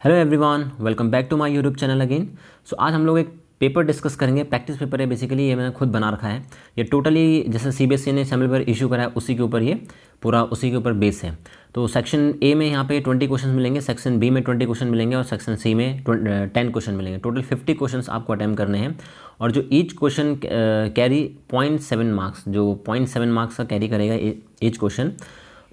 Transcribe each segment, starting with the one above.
Hello everyone, welcome back to my YouTube channel again. So आज हम लोग एक पेपर डिस्कस करेंगे। प्रैक्टिस पेपर है बेसिकली, ये मैंने खुद बना रखा है। ये टोटली जैसे सीबीएसई ने सैम्पल पेपर इशू करा है उसी के ऊपर ये पूरा उसी के ऊपर बेस है। तो सेक्शन ए में यहाँ पे 20 क्वेश्चन मिलेंगे, सेक्शन बी में 20 क्वेश्चन मिलेंगे और सेक्शन सी में 10 क्वेश्चन मिलेंगे। टोटल 50 क्वेश्चन आपको अटैम्प्ट करने हैं और जो ईच क्वेश्चन कैरी 0.7 मार्क्स, जो 0.7 मार्क्स का कैरी करेगा ईच क्वेश्चन।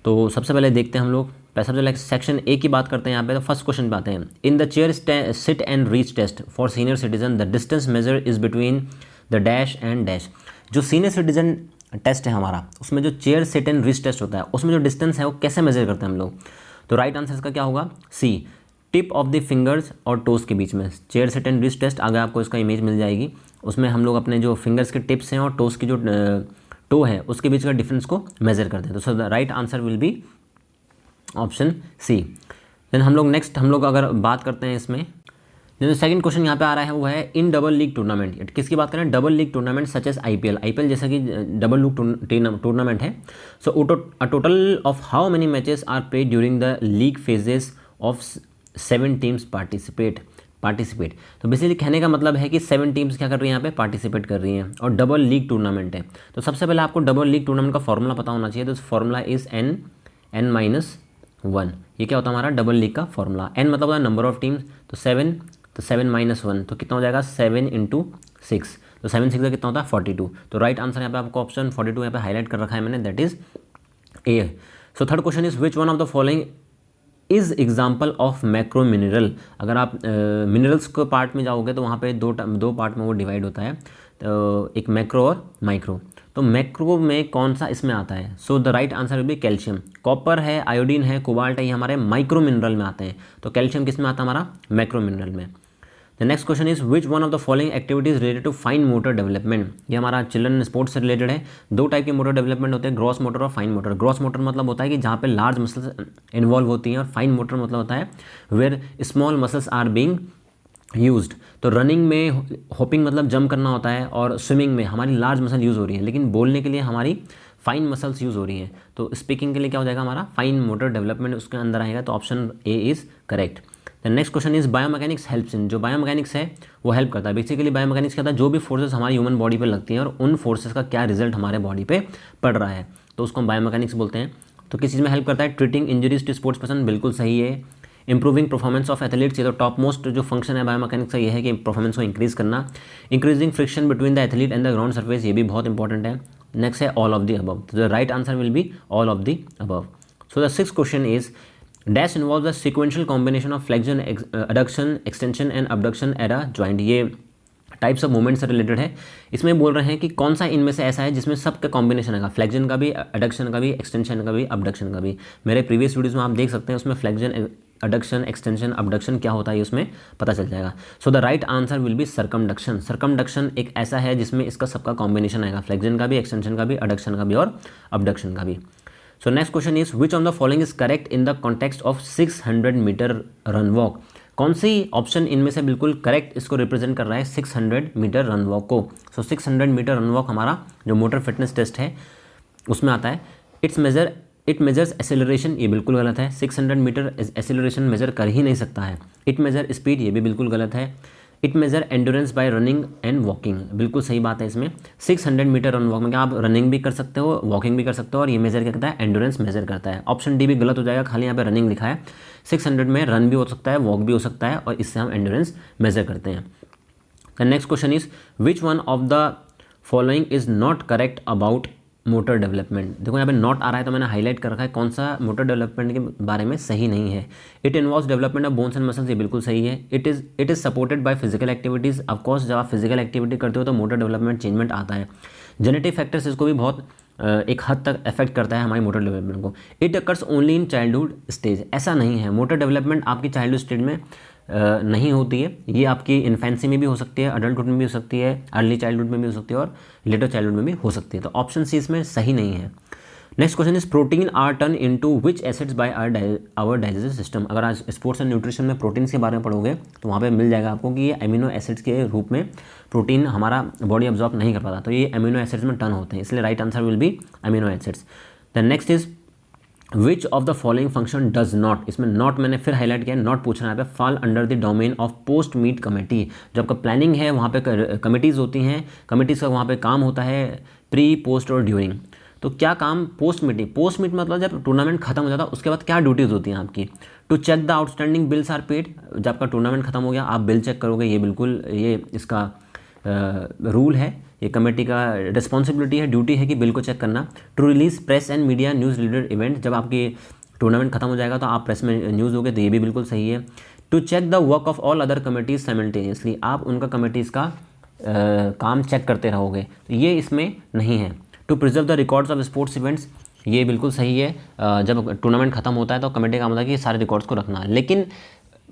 तो सबसे पहले देखते हैं हम लोग। सबसे पहले सेक्शन ए की बात करते हैं यहाँ पे। तो फर्स्ट क्वेश्चन पे आते हैं। In the chair sit and reach test for senior citizen the distance measure is between the dash and dash. जो सीनियर सिटीजन टेस्ट है हमारा, उसमें जो chair sit and reach test होता है उसमें जो डिस्टेंस है वो कैसे मेजर करते हैं हम लोग। तो राइट आंसर इसका क्या होगा, C, tip of the fingers और टोस के बीच में। Chair sit and reach test आगे आपको इसका इमेज मिल जाएगी। उसमें हम लोग अपने जो फिंगर्स के टिप्स हैं और टोस की जो टो है उसके बीच का डिफरेंस को मेजर करते हैं। तो so the right answer will be option C. Then हम लोग अगर बात करते हैं इसमें, जो सेकंड क्वेश्चन यहाँ पे आ रहा है वो है इन डबल लीग टूर्नामेंट। किसकी बात करें, double league tournament such as IPL जैसा कि डबल लीग टूर्नामेंट है। So a total of how many matches are played during the league phases of 7 teams participate. तो बेसिकली कहने का मतलब है कि 7 टीम्स क्या कर रही हैं, यहाँ पे पार्टिसिपेट कर रही हैं और डबल लीग टूर्नामेंट है। तो सबसे पहले आपको डबल लीग टूर्नामेंट का फॉर्मूला पता होना चाहिए। तो फॉर्मूला इज n-1। ये क्या होता है हमारा डबल लीग का फॉर्मूला। n मतलब होता है नंबर ऑफ टीम्स, तो 7, तो 7-1 तो कितना हो जाएगा 7 × 6। तो 7 6 का कितना होता है 42। तो राइट आंसर यहाँ पे आपको ऑप्शन 42 यहाँ पे हाईलाइट कर रखा है मैंने, that is a. So third question is which one of the following is example of macro mineral. अगर आप मिनरल्स के पार्ट में जाओगे तो वहाँ पे दो पार्ट में वो डिवाइड होता है, तो एक मैक्रो और माइक्रो। तो मैक्रो में कौन सा इसमें आता है। So the right answer will B calcium. Copper है, आयोडीन है, कोबाल्ट है, ये हमारे माइक्रो मिनरल में आते हैं। तो कैल्शियम किस में आता है हमारा, मैक्रो मिनरल में। The next question is which one of the following activities related to fine motor development. ये हमारा चिल्ड्रन स्पोर्ट्स से रिलेटेड है। दो टाइप के मोटर डेवलपमेंट होते हैं, ग्रॉस मोटर और फाइन मोटर। ग्रॉस मोटर मतलब होता है कि जहाँ पे लार्ज मसल्स इन्वॉल्व होती हैं, और फाइन मोटर मतलब होता है where small muscles are being used. तो रनिंग में होपिंग मतलब जंप करना होता है, और स्विमिंग में हमारी लार्ज मसल यूज़ हो रही है, लेकिन बोलने के लिए हमारी फाइन मसल्स यूज़ हो रही हैं। तो स्पीकिंग के लिए क्या हो जाएगा हमारा फाइन मोटर डेवलपमेंट उसके अंदर आएगा। तो option A is correct. The next question is biomechanics helps in. जो बायोमैकेनिक्स है वो हेल्प करता है। बेसिकली बायोमैकेनिक्स क्या होता है, जो भी फोर्सेस हमारी ह्यूमन बॉडी पे लगती हैं और उन फोर्सेस का क्या रिजल्ट हमारे बॉडी पे पड़ रहा है, तो उसको हम बायोमैकेनिक्स बोलते हैं। तो किस चीज़ में हेल्प करता है, treating injuries to sports person, बिल्कुल सही है। इंप्रूविंग परफॉर्मेंस ऑफ एथलीट्स, ये तो टॉप मोस्ट जो फंक्शन है बायोमैकेनिक्स का ये है कि परफॉर्मेंस को इंक्रीज करना। Increasing friction between the athlete and the ground surface, ये भी बहुत इंपॉर्टेंट है। नेक्स्ट है ऑल ऑफ द अबव। तो the right answer will be all of the above. So the sixth question is dash involve the sequential combination of flexion, adduction, extension and abduction at a joint. ये types of movement से related है। इसमें बोल रहे हैं कि कौन सा इनमें से ऐसा है जिसमें सबका कॉम्बिनेशन है, फ्लेक्शन का भी, एडक्शन का भी, एक्सटेंशन का भी, अबडक्शन का भी। मेरे प्रीवियस वीडियोस में आप देख सकते हैं, उसमें फ्लेक्शन, एडक्शन, एक्सटेंशन, अबडक्शन क्या होता है उसमें पता चल जाएगा। सो the right answer will B circumduction. Circumduction एक ऐसा है जिसमें इसका सबका कॉम्बिनेशन आएगा, फ्लेक्शन का भी, एक्सटेंशन का भी, एडक्शन का भी और अबडक्शन का भी। So next question is which on the following is correct in the context of 600 metre run walk. कौन सी ऑप्शन इनमें से बिल्कुल करेक्ट इसको रिप्रेजेंट कर रहा है 600 मीटर रन वॉक को। सो 600 मीटर रन वॉक हमारा जो मोटर फिटनेस टेस्ट है उसमें आता है। इट मेजर्स एसेलरेशन, ये बिल्कुल गलत है। 600 मीटर एसेलरेशन मेजर कर ही नहीं सकता है। इट मेजर स्पीड, ये भी बिल्कुल गलत है। It measure endurance by running and walking, बिल्कुल सही बात है इसमें। 600 मीटर रन वॉक में क्या आप रनिंग भी कर सकते हो, वॉकिंग भी कर सकते हो, और ये मेजर क्या करता है, एंडोरेंस मेजर करता है। ऑप्शन डी भी गलत हो जाएगा, खाली यहाँ पे रनिंग लिखा है। 600 में रन भी हो सकता है, वॉक भी हो सकता है, और इससे हम एंडोरेंस मेजर करते हैं। The next question is which one of the following is not correct about motor development. देखो यहाँ पे नॉट आ रहा है तो मैंने हाईलाइट कर रखा है कौन सा मोटर डेवलपमेंट के बारे में सही नहीं है। It involves development of bones and muscles, ये बिल्कुल सही है। It is supported by physical activities, of course जब आप फिजिकल एक्टिविटी करते हो तो मोटर डेवलपमेंट चेंजमेंट आता है। जेनेटिक फैक्टर्स इसको भी बहुत एक हद तक अफेक्ट करता है हमारी मोटर डेवलपमेंट को। It occurs only in childhood stage, ऐसा नहीं है। मोटर डेवलपमेंट आपकी चाइल्डहुड स्टेज में नहीं होती है, ये आपकी इन्फेंसी में भी हो सकती है, अडल्टहुड में भी हो सकती है, अर्ली चाइल्डहुड में भी हो सकती है, और लेटर चाइल्डहुड में भी हो सकती है। तो ऑप्शन सी इसमें सही नहीं है। Next question is protein are turn into which acids by our digestive system. अगर आज स्पोर्ट्स एंड न्यूट्रिशन में प्रोटीन्स के बारे में पढ़ोगे तो वहाँ पे मिल जाएगा आपको कि ये अमीनो एसिड्स के रूप में प्रोटीन हमारा बॉडी अब्जॉर्ब नहीं कर पाता, तो ये अमीनो एसिड्स में टर्न होते हैं, इसलिए right answer will be amino acids. The next is which of the following function does not, इसमें नॉट मैंने फिर हाईलाइट किया, नॉट पूछना है यहाँ पे, fall under the domain of post meet committee. जो आपका प्लानिंग है वहाँ पे कमेटीज़ होती हैं, कमेटीज़ का वहाँ पे काम होता है प्री, पोस्ट और ड्यूरिंग। तो क्या काम पोस्ट मीटिंग, पोस्ट मीट मतलब जब टूर्नामेंट खत्म हो जाता है उसके बाद क्या ड्यूटीज़ होती हैं आपकी, to check the outstanding bills are paid. जब आपका टूर्नामेंट खत्म हो गया आप बिल चेक करोगे, ये बिल्कुल ये इसका रूल है, ये कमेटी का रिस्पॉन्सिबिलिटी है, ड्यूटी है कि बिल को चेक करना। To release press and media news leader event, जब आपकी टूर्नामेंट खत्म हो जाएगा तो आप प्रेस में न्यूज़ होगे, तो ये भी बिल्कुल सही है। To check the work of all other committees simultaneously, आप उनका कमेटीज़ का काम चेक करते रहोगे, तो ये इसमें नहीं है। To preserve the records of sports events, ये बिल्कुल सही है, जब टूर्नामेंट खत्म होता है तो कमेटी का काम होता है कि सारे रिकॉर्ड्स को रखना। लेकिन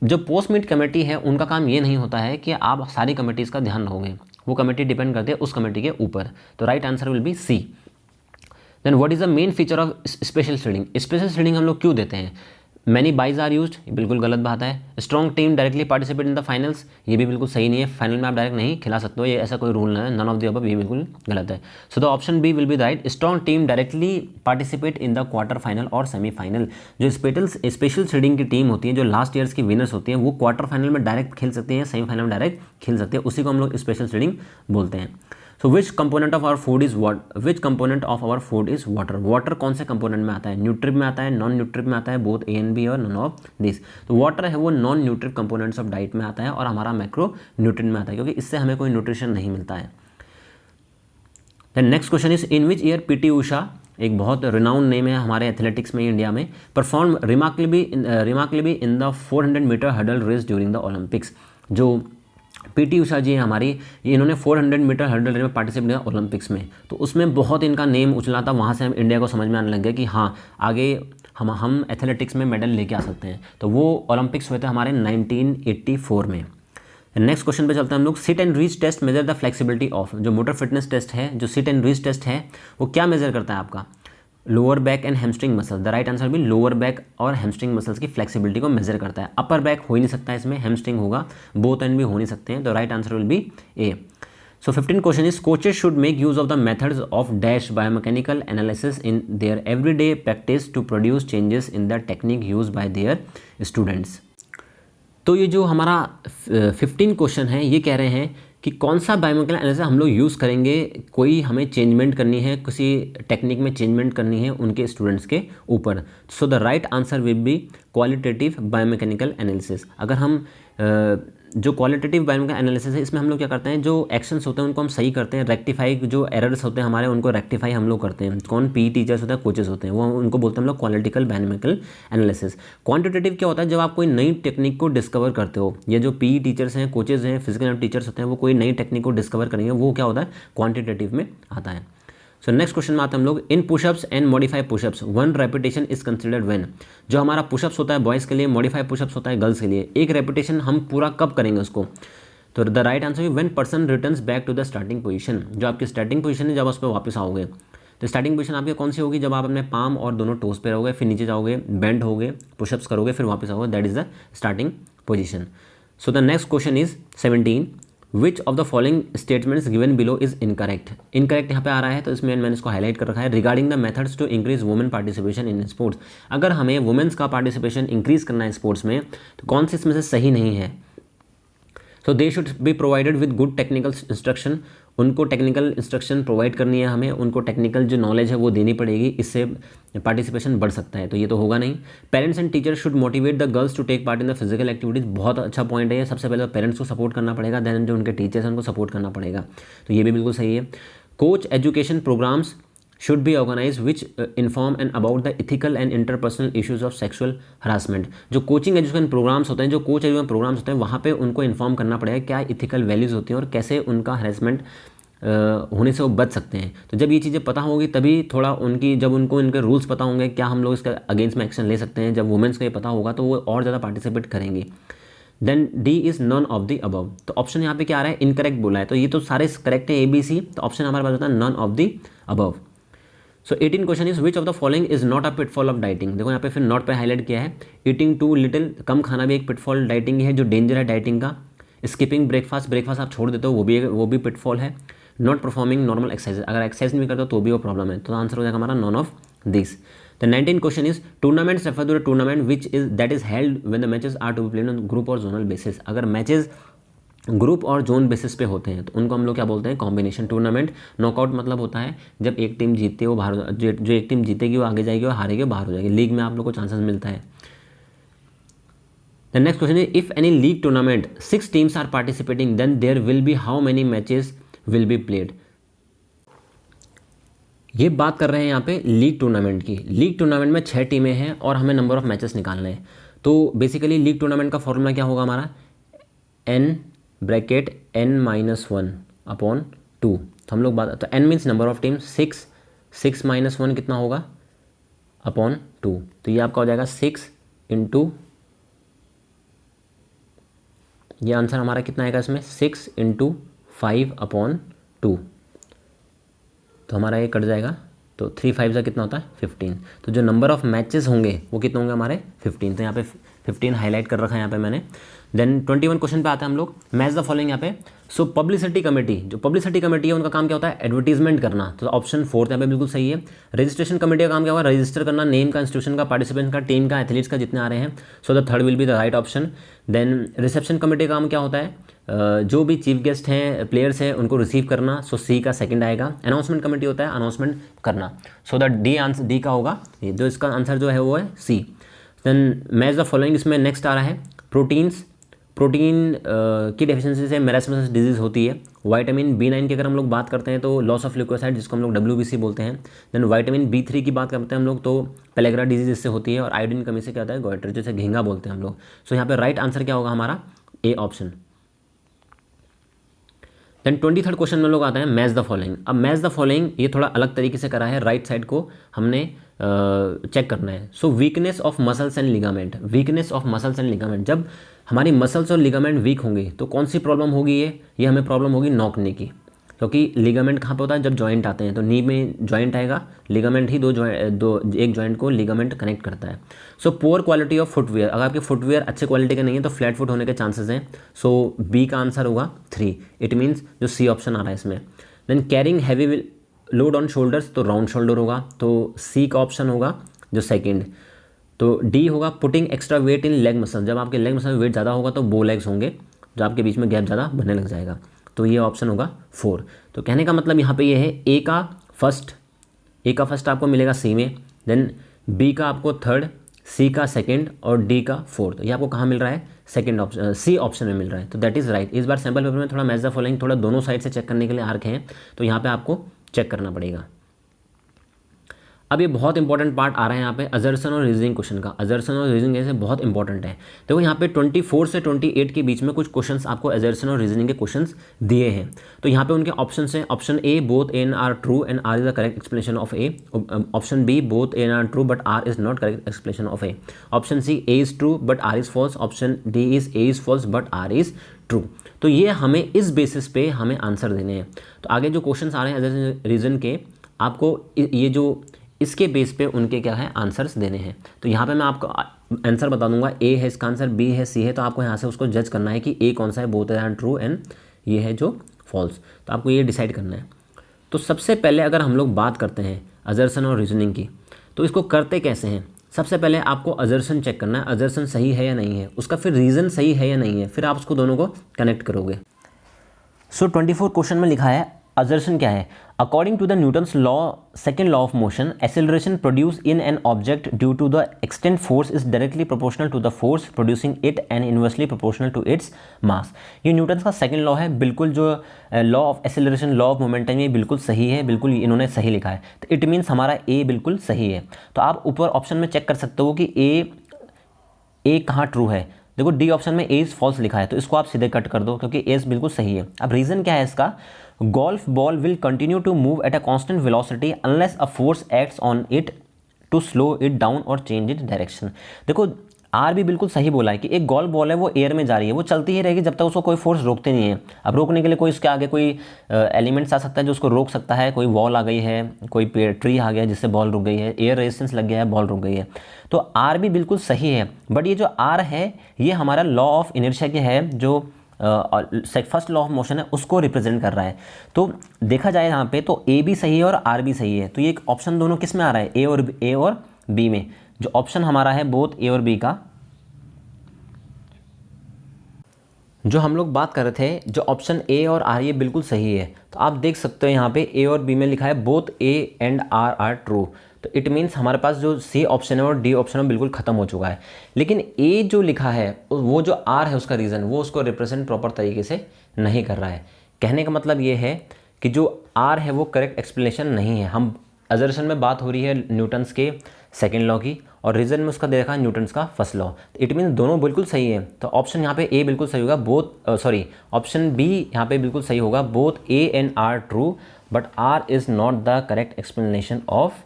जो पोस्ट मीट कमेटी है उनका काम ये नहीं होता है कि आप सारी कमेटीज़ का ध्यान रखोगे, वो कमेटी डिपेंड करती है उस कमेटी के ऊपर। तो right answer will be C. Then what is the main feature of special seeding, special seeding हम लोग क्यों देते हैं। मैनी बाइज आर यूज्ड, बिल्कुल गलत बात है। Strong team directly participate in the finals, ये भी बिल्कुल सही नहीं है, फाइनल में आप डायरेक्ट नहीं खिला सकते हो, ये ऐसा कोई रूल नहीं है, नन ऑफ द अबव, ये बिल्कुल गलत है। So the option B will be right, strong team directly participate in the quarter final और सेमीफाइनल। जो स्पेशल सीडिंग की टीम होती है, जो लास्ट ईयर्स की विनर्स होती हैं, वो क्वार्टर फाइनल में डायरेक्ट खेल सकती हैं, सेमीफाइनल में डायरेक्ट खेल सकते हैं, उसी को हम लोग स्पेशल सीडिंग बोलते हैं। So which component of our food is which component of our food is water, water कौन से कंपोनेंट में आता है, न्यूट्रिव में आता है, नॉन न्यूट्रिव में आता है, बोथ ए एंड बी और नॉन ऑफ दिस। तो वाटर है वो नॉन न्यूट्रिव कंपोनेंट्स ऑफ डाइट में आता है और हमारा मैक्रो न्यूट्रिएंट में आता है, क्योंकि इससे हमें कोई न्यूट्रिशन नहीं मिलता है। Then next question is in which year PT Usha, एक बहुत रिनाउंड नेम है हमारे एथलेटिक्स में इंडिया में, perform remarkably in the 400 metre hurdle race during the Olympics. जो पीटी उषा जी हैं हमारी, इन्होंने 400 मीटर हर्डल रेस में पार्टिसिपेट किया ओलंपिक्स में, तो उसमें बहुत इनका नेम उछला था, वहाँ से हम इंडिया को समझ में आने लग गया कि हाँ आगे हम एथलेटिक्स में मेडल लेके आ सकते हैं। तो वो ओलंपिक्स हुए थे हमारे 1984 में। नेक्स्ट क्वेश्चन पे चलते हैं हम लोग। Sit and reach test measure the flexibility of, जो मोटर फिटनेस टेस्ट है, जो सिट एंड रीच टेस्ट है, वो क्या मेजर करता है आपका, lower back and hamstring muscle. The right answer भी लोअर बैक और हैमस्ट्रिंग मसल्स की फ्लेक्सिबिलिटी को मेजर करता है। अपर बैक हो ही नहीं सकता है इसमें, हैमस्ट्रिंग होगा, बोथ एंड भी हो नहीं सकते हैं, तो right answer will be A. So 15 question is coaches should make use of the methods of dash biomechanical analysis in their everyday practice to produce changes in the technique use by their students. तो ये जो हमारा 15 question है ये कह रहे हैं कि कौन सा बायोमैकेनिकल एनालिसिस हम लोग यूज़ करेंगे, कोई हमें चेंजमेंट करनी है, किसी टेक्निक में चेंजमेंट करनी है उनके स्टूडेंट्स के ऊपर। सो the right answer will B qualitative biomechanical analysis. अगर हम जो क्वालिटेटिव बायोमैकेनिकल एनालिसिस है, इसमें हम लोग क्या करते हैं, जो एक्शंस होते हैं उनको हम सही करते हैं, रेक्टिफाई, जो एरर्स होते हैं हमारे उनको रेक्टिफाई हम लोग करते हैं। कौन पी टीचर्स होते हैं, कोचेस होते हैं, वो उनको बोलते हैं हम लोग क्वालिटिकल बायोमैकेनिकल एनालिसिस। क्वांटिटेटिव क्या होता है, जब आप कोई नई टेक्निक को डिस्कवर करते हो, ये जो पी टीचर्स हैं, कोचेज हैं, फिजिकल टीचर्स होते हैं, वो कोई नई टेक्निक को डिस्कवर करेंगे, वो क्या होता है, क्वांटिटेटिव में आता है। सो नेक्स्ट क्वेश्चन में आते हैं हम लोग। In pushups and modify pushups 1 repetition is considered when, जो हमारा पुशअप्स होता है बॉयज़ के लिए, मॉडिफाई पुशअप्स होता है गर्ल्स के लिए, एक रेपिटेशन हम पूरा कब करेंगे उसको, तो द राइट आंसर है when person returns back to the starting position. जो आपकी स्टार्टिंग पोजीशन है, जब उस पर वापस आओगे, तो स्टार्टिंग पोजीशन आपकी कौन सी होगी, जब आप अपने पाम और दोनों टोज पे रहोगे, फिर नीचे जाओगे, बेंड होगे, पुशअप्स करोगे, फिर वापस आओगे, that is the starting position. So the next question is 17, which of the following statements given below is incorrect. Incorrect यहाँ पे आ रहा है, तो इसमें मैंने इसको हाईलाइट कर रखा है। Regarding the methods to increase women participation in sports, अगर हमें वुमेन्स का पार्टिसिपेशन इंक्रीज करना है स्पोर्ट्स में, तो कौन से इसमें से सही नहीं है। तो they should be provided with good technical instruction, उनको टेक्निकल इंस्ट्रक्शन प्रोवाइड करनी है हमें, उनको टेक्निकल जो नॉलेज है वो देनी पड़ेगी, इससे पार्टिसिपेशन बढ़ सकता है, तो ये तो होगा नहीं। Parents and teachers should motivate the girls to take part in the physical activities, बहुत अच्छा पॉइंट है ये। सबसे पहले तो पेरेंट्स को सपोर्ट करना पड़ेगा, देन जो उनके टीचर्स हैं उनको सपोर्ट करना पड़ेगा, तो ये भी बिल्कुल सही है। Coach education programmes should be organized which inform and about the ethical and interpersonal issues of sexual harassment। जो कोचिंग एजुकेशन प्रोग्राम्स होते हैं, जो कोच एजुकेशन प्रोग्राम्स होते हैं, वहाँ पे उनको इन्फॉर्म करना पड़ेगा क्या इथिकल वैल्यूज़ होती हैं और कैसे उनका हरेसमेंट होने से वो बच सकते हैं। तो जब ये चीज़ें पता होगी तभी थोड़ा उनकी, जब उनको इनके रूल्स पता होंगे, क्या हम लोग इसका अगेंस्ट में एक्शन ले सकते हैं, जब वुमेंस को ये पता होगा तो वो और ज़्यादा पार्टिसिपेट करेंगी। Then D is none of the above, तो ऑप्शन यहाँ पे क्या आ रहा है, इनकरेक्ट बोला है, तो ये तो सारे करेक्ट है ABC, तो ऑप्शन हमारे पास होता है none of the above. So 18 question is which of the following is not a pitfall of dieting. देखो यहाँ पे फिर नॉट पे हाईलाइट किया है। ईटिंग टू लिटिल, कम खाना भी एक पिटफॉल डाइटिंग है, जो डेंजर है डाइटिंग का। स्किपिंग ब्रेकफास्ट, ब्रेकफास्ट आप छोड़ देते हो, वो भी पिटफॉल है। नॉट परफॉर्मिंग नॉर्मल एक्सरसाइज, अगर एक्सरसाइज नहीं करते तो भी वो प्रॉब्लम है, तो आंसर हो जाएगा हमारा none of this. The 19 question is tournaments refer to the tournament which is that is held when the matches are to be played on group और जोनल बेसिस। अगर मैचेस ग्रुप और zone basis पे होते हैं तो उनको हम लोग क्या बोलते हैं, कॉम्बिनेशन टूर्नामेंट। नॉकआउट मतलब होता है जब एक टीम जीतती है वो बाहर, जो एक टीम जीतेगी वो आगे जाएगी और हारेगी बाहर हो जाएगी। लीग में आप लोग को चांसेस मिलता है। The next question is if any league tournament 6 teams are participating then there will be how many matches will be played. ये बात कर रहे हैं यहाँ पे लीग टूर्नामेंट की। लीग टूर्नामेंट में 6 टीमें हैं और हमें नंबर ऑफ मैचेस निकालने हैं। तो बेसिकली लीग टूर्नामेंट का फॉर्मूला क्या होगा हमारा, n ब्रैकेट n-1 अपॉन 2। तो हम लोग बात, तो n means number of team, 6 minus 1 कितना होगा अपॉन 2। तो ये आपका हो जाएगा 6 इंटू, ये आंसर हमारा कितना आएगा इसमें 6 इंटू 5 अपॉन 2। तो हमारा ये कट जाएगा, तो 3 5 का कितना होता है 15। तो जो नंबर ऑफ मैचेस होंगे वो कितने होंगे हमारे 15। तो यहाँ पे 15 हाईलाइट कर रखा है यहाँ पे मैंने। देन 21 क्वेश्चन पे आता है हम लोग, मैच द फॉलोइंग यहाँ पे। सो पब्लिसिटी कमेटी, जो पब्लिसिटी कमेटी है उनका काम क्या होता है, एडवर्टीजमेंट करना। तो ऑप्शन 4 यहाँ पे बिल्कुल सही है। रजिस्ट्रेशन कमेटी का काम क्या होगा, रजिस्टर करना नेम का, इंस्टीट्यूशन का, पार्टिसिपेंट का, टीम का, एथलीट्स का जितने आ रहे हैं। So the third will be the right option. Then reception committee का काम क्या होता है, जो भी चीफ गेस्ट हैं, प्लेयर्स हैं, उनको रिसीव करना। सो सी का सेकंड आएगा। अनाउंसमेंट कमेटी होता है अनाउंसमेंट करना। So the D answer D का होगा, जो इसका आंसर जो है वो है सी। देन मैच द फॉलोइंग, इसमें नेक्स्ट आ रहा है प्रोटीन्स। प्रोटीन की डेफिशिएंसी से मेरास्मस डिजीज़ होती है। विटामिन B9 की अगर हम लोग बात करते हैं तो लॉस ऑफ ल्यूकोसाइड, जिसको हम लोग WBC बोलते हैं। देन विटामिन B3 की बात करते हैं हम लोग तो पेलेग्रा डिजीज इससे होती है। और आयोडीन कमी से क्या होता है गोइटर, जैसे घेंगा बोलते हैं हम लोग। सो यहाँ पे राइट आंसर क्या होगा हमारा A option. Then 23rd question में लोग आते हैं मैच द फॉलोइंग। अब मैच द फॉलोइंग ये थोड़ा अलग तरीके से करा है, राइट साइड को हमने चेक करना है। So weakness of muscles and ligament, weakness of muscles and ligament, जब हमारी मसल्स और लिगामेंट वीक होंगी तो कौन सी प्रॉब्लम होगी, ये हमें प्रॉब्लम होगी नॉक नी की। क्योंकि लिगामेंट कहाँ पे होता है, जब जॉइंट आते हैं तो नी में जॉइंट आएगा, लिगामेंट ही एक जॉइंट को लिगामेंट कनेक्ट करता है। So poor quality of footwear, अगर आपके फुटवेयर अच्छे क्वालिटी के नहीं है तो फ्लैट फुट होने के चांसेस हैं। सो बी का आंसर होगा 3। इट मीन्स जो सी ऑप्शन आ रहा है इसमें। Then carrying heavy load on shoulders, तो राउंड शोल्डर होगा, तो सी का ऑप्शन होगा जो सेकेंड। तो डी होगा पुटिंग एक्स्ट्रा वेट इन लेग मसल, जब आपके लेग मसल में वेट ज़्यादा होगा तो बो लेग्स होंगे, जो आपके बीच में गैप ज़्यादा बनने लग जाएगा। तो ये ऑप्शन होगा 4। तो कहने का मतलब यहाँ पे ये है ए का फर्स्ट आपको मिलेगा सी में, देन बी का आपको थर्ड, सी का सेकंड और डी का फोर्थ। ये आपको कहाँ मिल रहा है, सेकंड ऑप्शन, सी ऑप्शन में मिल रहा है। तो दैट इज़ राइट। इस बार सैम्पल पेपर में थोड़ा मैच द फॉलोइंग थोड़ा दोनों साइड से चेक करने के लिए आर्क हैं, तो यहाँ पर आपको चेक करना पड़ेगा। अब ये बहुत इंपॉर्टेंट पार्ट आ रहा है यहाँ पे अजर्सन और रीजनिंग क्वेश्चन का। अजर्सन और रीजनिंग ऐसे बहुत इंपॉर्टेंट है। देखो यहाँ पे 24 से 28 के बीच में कुछ क्वेश्चंस आपको अजर्सन और रीजनिंग के क्वेश्चंस दिए हैं। तो यहाँ पे उनके ऑप्शन हैं, option A both and R true and R is the correct explanation of A. Option B both and R true but R is not correct explanation of A. Option C A is true but R is false. Option D is A is false but R is true. तो ये हमें इस basis पे हमें answer देने हैं। तो आगे जो क्वेश्चन आ रहे हैं अजर्सन रीजन के, आपको ये जो इसके बेस पे उनके क्या है आंसर्स देने हैं। तो यहाँ पे मैं आपको आंसर बता दूंगा, ए है इसका आंसर, बी है, सी है। तो आपको यहाँ से उसको जज करना है कि ए कौन सा है, बोथ एंड ट्रू एंड ये है जो फॉल्स। तो आपको ये डिसाइड करना है। तो सबसे पहले अगर हम लोग बात करते हैं अजर्सन और रीजनिंग की, तो इसको करते कैसे हैं। सबसे पहले आपको अजर्सन चेक करना है, अजर्सन सही है या नहीं है, उसका फिर रीज़न सही है या नहीं है, फिर आप उसको दोनों को कनेक्ट करोगे। सो 24 क्वेश्चन में लिखा है असर्शन क्या है, according to the Newton's law second law of motion acceleration produce in an object due to the extent force is directly proportional to the force producing it and inversely proportional to its mass. ये Newton's का second law है, बिल्कुल जो law of acceleration law of momentum ये बिल्कुल सही है, बिल्कुल इन्होंने सही लिखा है। तो इट मीन्स हमारा ए बिल्कुल सही है। तो आप ऊपर ऑप्शन में चेक कर सकते हो कि ए कहाँ ट्रू है। देखो डी ऑप्शन में ए इज फॉल्स लिखा है, तो इसको आप सीधे कट कर दो क्योंकि ए बिल्कुल सही है। अब रीजन क्या है इसका, golf ball will continue to move at a constant velocity unless a force acts on it to slow it down और चेंज इट डायरेक्शन। देखो आर भी बिल्कुल सही बोला है कि एक गोल्फ बॉल है वो एयर में जा रही है, वो चलती ही रहेगी जब तक उसको कोई फोर्स रोकते नहीं है। अब रोकने के लिए कोई इसके आगे कोई एलिमेंट्स आ सकता है जो उसको रोक सकता है, कोई वॉल आ गई है, कोई ट्री आ गया जिससे बॉल रुक गई है, एयर रेजिस्टेंस लग गया है, बॉल रुक गई है। तो आर भी बिल्कुल सही है, बट ये जो आर है ये हमारा लॉ ऑफ इनर्शिया के है, जो फर्स्ट लॉ ऑफ मोशन है उसको रिप्रेजेंट कर रहा है। तो देखा जाए यहाँ पे तो ए भी सही है और आर भी सही है। तो ये ऑप्शन दोनों किस में आ रहा है, ए और बी में, जो ऑप्शन हमारा है बोथ ए और बी का, जो हम लोग बात कर रहे थे, जो ऑप्शन ए और आर ये बिल्कुल सही है। तो आप देख सकते हो यहाँ पे ए और बी में लिखा है both A and R are true. तो इट मीन्स हमारे पास जो सी ऑप्शन है और डी ऑप्शन है बिल्कुल ख़त्म हो चुका है। लेकिन ए जो लिखा है वो जो आर है उसका रीज़न वो उसको रिप्रेजेंट प्रॉपर तरीके से नहीं कर रहा है। कहने का मतलब ये है कि जो आर है वो करेक्ट एक्सप्लेनेशन नहीं है। हम अजर्शन में बात हो रही है न्यूटन्स के सेकेंड लॉ की, और रीजन में उसका देखा है न्यूटन्स का फर्स्ट लॉ। इट मीन्स दोनों बिल्कुल सही है। तो ऑप्शन यहाँ पे ए बिल्कुल सही होगा, बोथ सॉरी ऑप्शन बी यहाँ पे बिल्कुल सही होगा, both A and R true, but R is not the correct explanation of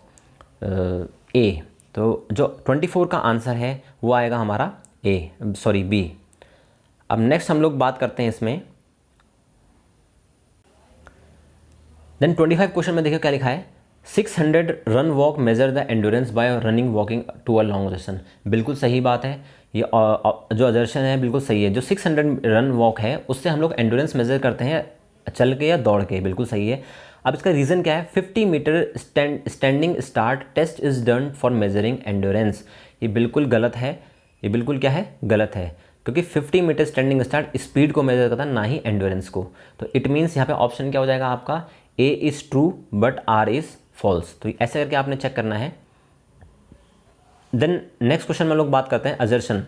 A. तो जो 24 का आंसर है वो आएगा हमारा बी। अब नेक्स्ट हम लोग बात करते हैं इसमें। देन 25 क्वेश्चन में देखिए क्या लिखा है, 600 run walk measure the endurance by running walking to a long exertion. बिल्कुल सही बात है, ये जो अजर्शन है बिल्कुल सही है। जो 600 रन वॉक है उससे हम लोग एंडोरेंस मेजर करते हैं चल के या दौड़ के, बिल्कुल सही है। अब इसका रीज़न क्या है, 50 metre standing start test is done for measuring endurance. ये बिल्कुल गलत है, ये बिल्कुल क्या है, गलत है, क्योंकि 50 मीटर स्टैंडिंग स्टार्ट स्पीड को मेजर करता है ना ही एंडोरेंस को। तो इट मीन्स यहाँ पे ऑप्शन क्या हो जाएगा आपका, A is true but R is false. तो ऐसे करके आपने चेक करना है। देन नेक्स्ट क्वेश्चन में लोग बात करते हैं assertion.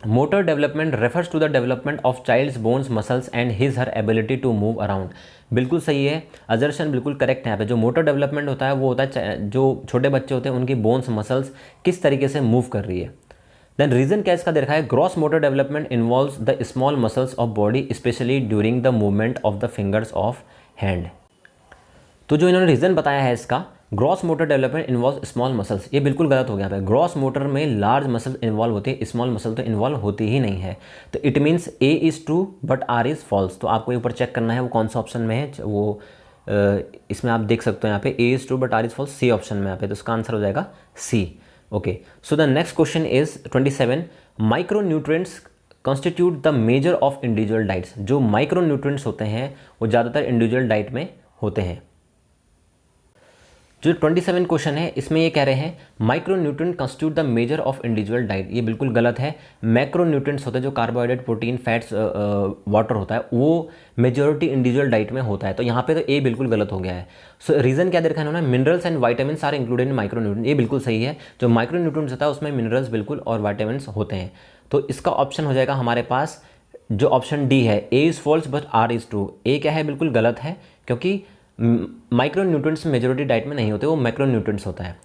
Motor development refers to the development of child's bones muscles and his her ability to move around. बिल्कुल सही है, अजर्शन बिल्कुल करेक्ट है। यहाँ पे जो मोटर डेवलपमेंट होता है वो होता है जो छोटे बच्चे होते हैं उनकी बोन्स मसल्स किस तरीके से मूव कर रही है। देन रीजन क्या इसका दे रखा है, gross motor development involves the small muscles of body specially during the movement of the fingers of hand. तो जो इन्होंने रीज़न बताया है इसका, gross motor development involve small muscles, ये बिल्कुल गलत हो गया है। ग्रॉस मोटर में लार्ज मसल इन्वॉल्व होती है, स्मॉल मसल तो इन्वॉल्व होती ही नहीं है। तो it means A is true but R is false. तो आपको ऊपर चेक करना है वो कौन सा ऑप्शन में है। वो इसमें आप देख सकते हो यहाँ पे A is true but R is false, C option में यहाँ पे, तो उसका आंसर हो जाएगा C. Okay, so the next question is 27, micro nutrients constitute the major of individual diets. जो माइक्रो न्यूट्रिएंट्स होते हैं वो ज़्यादातर इंडिविजुअल डाइट में होते हैं। जो 27 क्वेश्चन है इसमें ये कह रहे हैं micro nutrient constitute the major of individual diet. ये बिल्कुल गलत है। मैक्रो न्यूट्रिएंट्स होते हैं जो कार्बोहाइड्रेट, प्रोटीन, फैट्स, वाटर होता है, वो मेजोरिटी इंडिविजुअल डाइट में होता है। तो यहाँ पे तो ए बिल्कुल गलत हो गया है। सो रीज़न क्या देखा है इन्होंने, minerals and vitamins are included in micro nutrient. ये बिल्कुल सही है, जो माइक्रो न्यूट्रिएंट्स होता है उसमें मिनरल्स बिल्कुल और वाइटामिन्स होते हैं। तो इसका ऑप्शन हो जाएगा हमारे पास जो ऑप्शन डी है, A is false but R is true. A क्या है, बिल्कुल गलत है, क्योंकि माइक्रो न्यूट्रिएंट्स मेजोरिटी डाइट में नहीं होते, वो मैक्रो न्यूट्रिएंट्स होता है।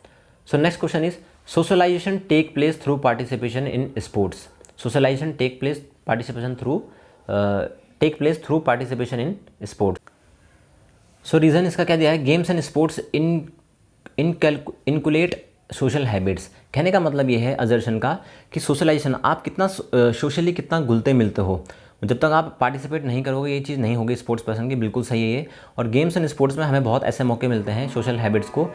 So next question is socialization take place through participation in sports. Socialization take place through participation in sports. So reason इसका क्या दिया है, games and sports inculcate social habits. कहने का मतलब ये है अजर्शन का कि सोशलाइजेशन, आप कितना सोशली कितना घुलते मिलते हो, जब तक आप पार्टिसिपेट नहीं करोगे ये चीज़ नहीं होगी स्पोर्ट्स पर्सन की। बिल्कुल सही है ये। और गेम्स एंड स्पोर्ट्स में हमें बहुत ऐसे मौके मिलते हैं सोशल हैबिट्स को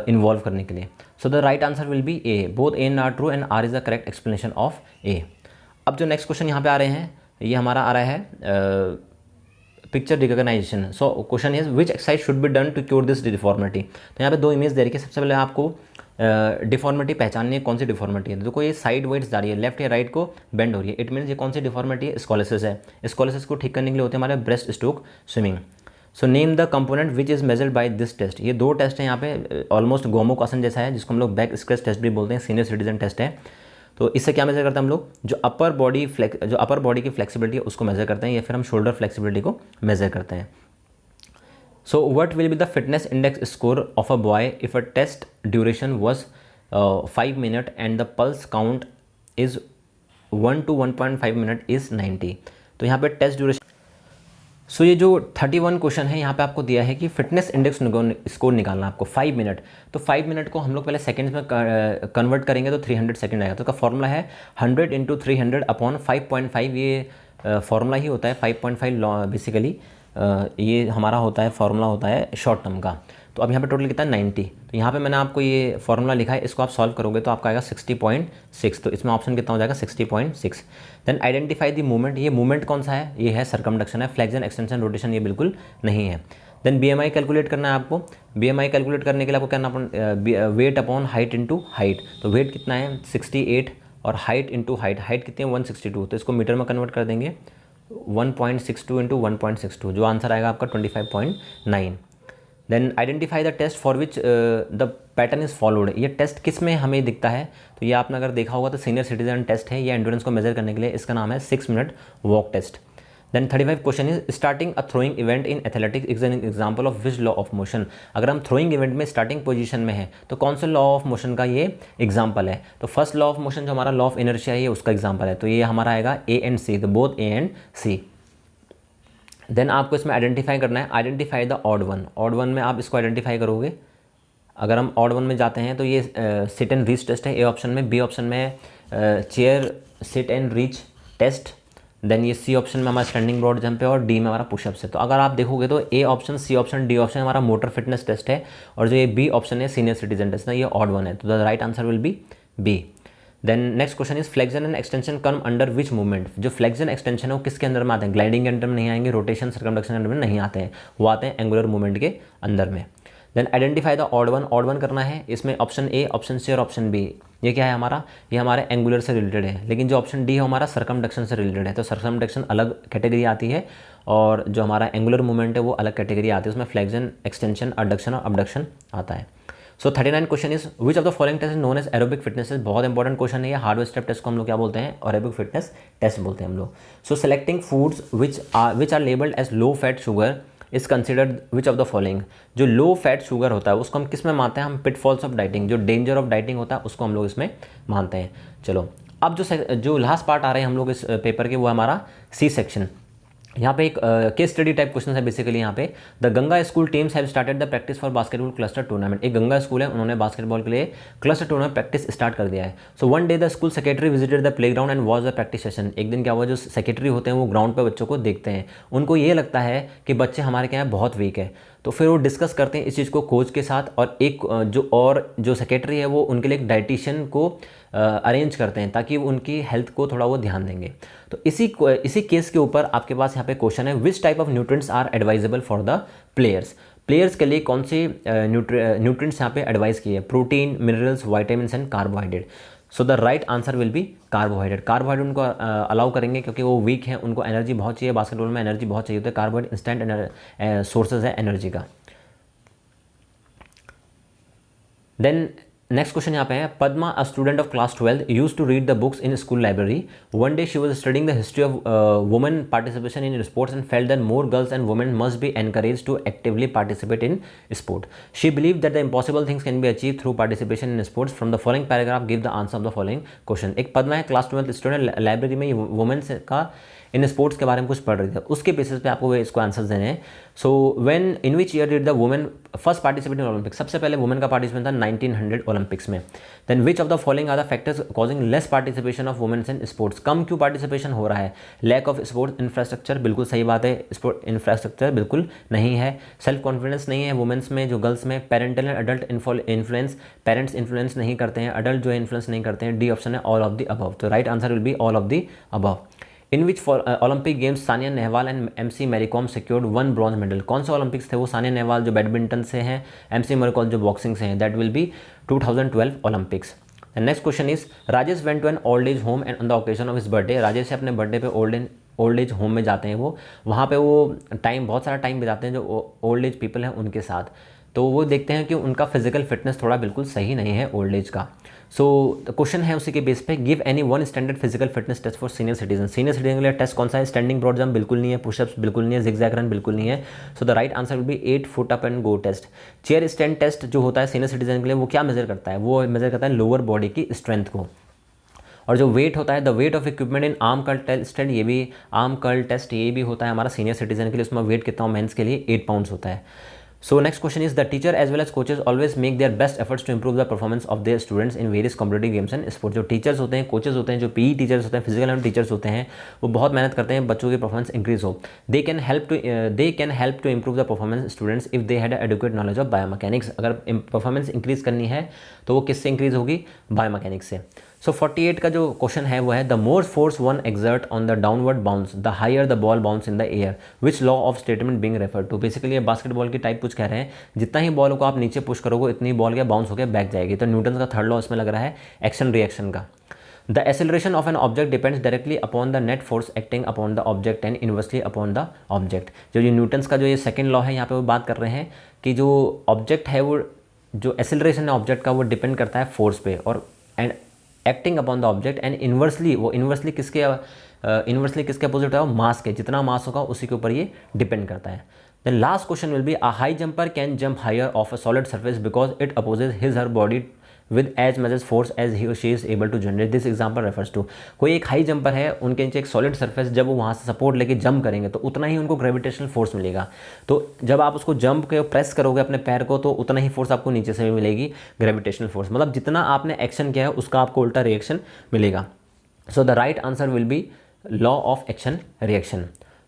इन्वॉल्व करने के लिए। So the right answer will be A, both A and R true and R is the correct explanation of A. अब जो नेक्स्ट क्वेश्चन यहाँ पे आ रहे हैं, ये हमारा आ रहा है picture recognisation. So question is which exercise should be done to cure this deformity. तो यहाँ पे दो इमेज दे रही है। सबसे पहले आपको डिफॉर्मिटी पहचाननी है, कौन सी डिफॉर्मिटी है। देखो ये साइड वाइड्स जा रही है, लेफ्ट या राइट को बेंड हो रही है, इट मीन्स ये कौन सी डिफॉर्मिटी है, स्कॉलिसिस है। स्कॉलिसिस को ठीक करने के लिए होते हैं हमारे breast stroke swimming. So name the component which is measured by this test. ये दो टेस्ट हैं यहाँ पे, ऑलमोस्ट गोमोक आसन जैसा है, जिसको हम लोग बैक स्क्रैच टेस्ट भी बोलते हैं, सीनियर सिटीजन टेस्ट है। तो इससे क्या मेजर करते हैं हम लोग, जो अपर बॉडी की फ्लेक्सिबिलिटी है उसको मेजर करते हैं, या फिर हम शोल्डर फ्लेक्सिबिलिटी को मेजर करते हैं। So what will be the fitness index score of a boy if a test duration was 5 minute and the pulse count is 1 to 1.5 minute is 90। तो यहाँ पे टेस्ट ड्यूरेशन। सो ये जो 31 क्वेश्चन है यहाँ पे आपको दिया है कि फिटनेस इंडेक्स स्कोर निकालना आपको 5 मिनट। तो 5 मिनट को हम लोग पहले सेकंड्स में कन्वर्ट करेंगे तो 300 सेकंड आएगा। तो उसका फॉर्मूला है 100 × 300 अपॉन 5.5। ये फॉर्मूला ही होता है 5.5 बेसिकली। ये हमारा होता है फॉर्मूला होता है शॉर्ट टर्म का। तो अब यहाँ पे टोटल कितना है 90। तो यहाँ पे मैंने आपको ये फॉर्मूला लिखा है, इसको आप सॉल्व करोगे तो आपका आएगा 60.6। तो इसमें ऑप्शन कितना हो जाएगा 60.6। Then identify the movement. ये मूवमेंट कौन सा है, ये है सरकमडक्शन है, फ्लेक्शन, एक्सटेंशन, रोटेशन ये बिल्कुल नहीं है। देन BMI कैलकुलेट करना है आपको। BMI कैलकुलेट करने के लिए आपको करना weight upon height into height. तो वेट कितना है 68 और हाइट इंटू हाइट, हाइट कितनी है 162, तो इसको मीटर में कन्वर्ट कर देंगे 1.62 इंटू 1.62, जो आंसर आएगा आपका 25.9। Then identify the test for which the pattern is followed. ये टेस्ट किस में हमें दिखता है, तो ये आपने अगर देखा होगा तो सीनियर सिटीजन टेस्ट है, ये एंड्योरेंस को मेजर करने के लिए, इसका नाम है 6 minute walk test. Then 35 question is starting a throwing event in athletics is an example of which law of motion. अगर हम थ्रोइंग इवेंट में स्टार्टिंग पोजीशन में है तो कौन सा लॉ ऑफ मोशन का ये एग्जाम्पल है, तो फर्स्ट लॉ ऑफ मोशन जो हमारा लॉ ऑफ इनर्शिया है ये उसका एग्जाम्पल है, तो ये हमारा आएगा A एंड C, तो both A and C। Then आपको इसमें आइडेंटिफाई करना है, identify the odd one. Odd one में आप इसको आइडेंटिफाई करोगे, अगर हम ऑड वन में जाते हैं तो ये सिट एंड रीच टेस्ट है ए ऑप्शन में, बी ऑप्शन में chair sit and reach test, then ये सी ऑप्शन में हमारा स्टैंडिंग ब्रॉड जंप है और डी में हमारा पुशअप्स है। तो अगर आप देखोगे तो A option, C option, D option हमारा मोटर फिटनेस टेस्ट है, और जो ये बी ऑप्शन है सीनियर सिटीजन टेस्ट है, ये ऑड वन है, तो the right answer will be B. Then next question is flexion and extension come under which movement. जो फ्लेक्शन एक्सटेंशन है वो किसके अंदर में आते हैं, ग्लाइडिंग के अंडर में नहीं आएंगे, रोटेशन सर्कमडक्शन के अंडर में नहीं आते हैं, वो आते हैं एंगुलर मूवमेंट के अंदर में। Then identify the odd one. Odd one करना है, इसमें ऑप्शन ए, ऑप्शन सी और ऑप्शन बी, ये क्या है हमारा, ये हमारे एंगुलर से रिलेटेड है, लेकिन जो ऑप्शन डी है हमारा सर्कमडक्शन से रिलेटेड है, तो सर्कमडक्शन अलग कैटेगरी आती है और जो हमारा एंगुलर मूवमेंट है वो अलग कैटेगरी आती है, उसमें फ्लेक्शन, एक्सटेंशन, अडक्शन और अबडक्शन आता है। So 39 question is which of the following test is known as aerobic fitness. बहुत इंपॉर्टेंट क्वेश्चन है ये, हार्डवेयर स्टेप टेस्ट को हम लोग क्या बोलते हैं, और एरोबिक फिटनेस टेस्ट बोलते हैं हम लोग। So selecting foods which are labelled as low fat sugar is considered which of the following. जो लो फैट शुगर होता है उसको हम किस में मानते हैं, हम पिटफॉल्स ऑफ डाइटिंग, जो डेंजर ऑफ डाइटिंग होता है उसको हम लोग इसमें मानते हैं। चलो अब जो लास्ट पार्ट आ रहे हैं हम लोग इस पेपर के, वो हमारा सी सेक्शन। यहाँ पे एक केस स्टडी टाइप क्वेश्चन है बेसिकली। यहाँ पे the Ganga school teams have started the practice for basketball cluster tournament. एक गंगा स्कूल है, उन्होंने बास्केटबॉल के लिए क्लस्टर टूर्नामेंट प्रैक्टिस स्टार्ट कर दिया है। So one day the school secretary visited the playground and watch the practice session. एक दिन क्या हुआ, जो सेक्रेटरी होते हैं वो ग्राउंड पर बच्चों को देखते हैं, उनको ये लगता है कि बच्चे हमारे क्या है बहुत वीक है, तो फिर वो डिस्कस करते हैं इस चीज़ को कोच के साथ, और जो सेक्रेटरी है वो उनके लिए एक डाइटिशियन को अरेंज करते हैं ताकि उनकी हेल्थ को थोड़ा वो ध्यान देंगे। तो इसी केस के ऊपर आपके पास यहाँ पे क्वेश्चन है, which type of nutrients are advisable for the players के लिए कौन से न्यूट्रिएंट्स यहाँ पे एडवाइस किए, protein, minerals, vitamins and carbohydrate. So the right answer will be carbohydrate. Carbohydrate उनको अलाउ करेंगे क्योंकि वो वीक है, उनको एनर्जी बहुत चाहिए, बास्केटबॉल में एनर्जी बहुत चाहिए होती है, कार्बोहाइड्रेट इंस्टेंट सोर्सेज है एनर्जी का। देन नेक्स्ट क्वेश्चन यहाँ पे है, Padma a student of class 12 use to read the books in school library. One day she was studying the history of women participation in sports and felt that more girls and women must be encourage to actively participate in sport. She believe that the impossible things can be achieve through participation in sports. From the following paragraph give the answer of the following question. एक पद्मा है, class 12 student, library में women's का in sports के बारे में कुछ पढ़ रही थी, उसके बेसिस पे आपको इसको आंसर देने हैं। So when in which year did the women first participate in Olympics. सबसे पहले वुमेन का पार्टिसिपेट था 1900 ओलंपिक्स में। Then which of the following are the factors causing less participation of womens in sports. कम क्यों participation हो रहा है, लैक ऑफ स्पोर्ट्स इंफ्रास्ट्रक्चर, बिल्कुल सही बात है, स्पोर्ट इंफ्रास्ट्रक्चर बिल्कुल नहीं है। सेल्फ कॉन्फिडेंस नहीं है वुमेन्स में, जो गर्ल्स में। Parental and adult influence, parents influence नहीं करते हैं, अडल्ट जो है इन्फ्लुएंस नहीं करते हैं। डी ऑप्शन है ऑल ऑफ द अबव, तो right answer will be all of the above. In which Olympic games Sania Nehwal and MC Mary Kom secured 1 bronze medal. कौन से ओलंपिक्स थे वो, सानिया नेहवाल जो बैडमिंटन से हैं, MC मैरीकॉम जो बॉक्सिंग से हैं, that will be 2012 Olympics. Next question is, Rajesh went to an old age home and on the occasion of his birthday. Rajesh अपने बर्थडे पे ओल्ड एज होम में जाते हैं, वो वहाँ पे वो बहुत सारा टाइम बिताते हैं जो ओल्ड एज पीपल हैं उनके साथ। तो वो देखते हैं कि उनका फिजिकल फिटनेस थोड़ा बिल्कुल सही नहीं है ओल्ड एज का। सो क्वेश्चन है उसी के बेस पे, give any one standard physical fitness test for senior citizen. Senior citizen के लिए टेस्ट कौन सा है, स्टैंडिंग ब्रॉड जंप बिल्कुल नहीं है, पुशअप्स बिल्कुल नहीं है, जिगजैग रन बिल्कुल नहीं है। So the right answer will be 8 foot up and go test. Chair stand test जो होता है सीनियर सिटीजन के लिए, वो क्या मेजर करता है, वो मेजर करता है लोअर बॉडी की स्ट्रेंथ को। और जो वेट होता है, the weight of equipment in arm curl test, ये भी आर्म कर्ल टेस्ट ये भी होता है हमारा सीनियर सिटीजन के लिए, उसमें वेट कितना मेंस के लिए 8 पाउंड्स होता है। So next question is, the teacher as well as coaches always make their best efforts to improve the performance of their students in various competitive games and sports। जो teachers होते हैं, coaches होते हैं, जो PE teachers होते हैं, physical and teachers होते हैं, वो बहुत मेहनत करते हैं बच्चों की परफॉर्मेंस इंक्रीज हो। They can help to improve the performance students if they had educate knowledge of biomechanics. अगर परफॉर्मेंस इंक्रीज करनी है तो वो किससे इंक्रीज होगी, बायोमैकेनिक्स से। सो 48 का जो क्वेश्चन है वो है the more force one exert on the downward bounce the higher the ball bounce in the air which law of statement being refer to. Basically ये बास्केटबॉल की टाइप कुछ कह रहे हैं, जितना ही बॉल को आप नीचे पुश करोगे इतनी बॉल क्या बाउंस होकर बैक जाएगी। तो न्यूटन का थर्ड लॉ इसमें लग रहा है एक्शन रिएक्शन का। The acceleration of an object depends directly upon the net force acting upon the object and inversely upon the object. जो ये न्यूटन्स का जो ये सेकंड लॉ है यहाँ पे वो बात कर रहे हैं कि जो ऑब्जेक्ट है वो जो एक्सेलरेशन है ऑब्जेक्ट का वो डिपेंड करता है फोर्स पे और and acting upon the object and inversely वो इनवर्सली किसके अपोजिट है, मास के, जितना मास होगा उसी के ऊपर ये डिपेंड करता है। The last question will be a high jumper can jump higher off a solid surface because it opposes his her body with as much as force as he और she is able to generate. This example refers to, कोई एक high jumper है, उनके नीचे एक solid surface, जब वो वहाँ से सपोर्ट लेके जंप करेंगे तो उतना ही उनको ग्रेविटेशनल फोर्स मिलेगा। तो जब आप उसको जंप के प्रेस करोगे अपने पैर को तो उतना ही फोर्स आपको नीचे से भी मिलेगी, ग्रेविटेशनल फोर्स। मतलब जितना आपने एक्शन किया है उसका आपको उल्टा रिएक्शन मिलेगा। सो the right answer will B law of action reaction.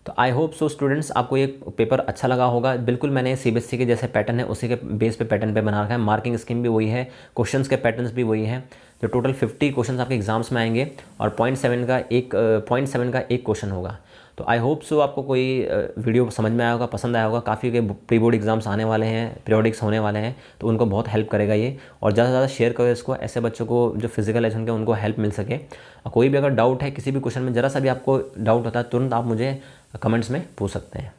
तो आई होप सो स्टूडेंट्स आपको ये पेपर अच्छा लगा होगा। बिल्कुल मैंने सीबीएसई के जैसे पैटर्न है उसी के बेस पे पैटर्न पे बना रखा है, मार्किंग स्कीम भी वही है, क्वेश्चंस के पैटर्न्स भी वही है। तो टोटल 50 क्वेश्चंस आपके एग्जाम्स में आएंगे और 0.7 का एक क्वेश्चन होगा। तो आई होप सो आपको कोई वीडियो समझ में आया होगा, पसंद आया होगा। काफ़ी के प्री बोर्ड एग्जाम्स आने वाले हैं, पीरियोडिक्स होने वाले हैं, तो उनको बहुत हेल्प करेगा ये। और ज़्यादा से ज़्यादा शेयर करो इसको, ऐसे बच्चों को जो फिजिकल लेसन के उनको हेल्प मिल सके। कोई भी अगर डाउट है किसी भी क्वेश्चन में, ज़रा सा भी आपको डाउट होता है तुरंत आप मुझे कमेंट्स में पूछ सकते हैं।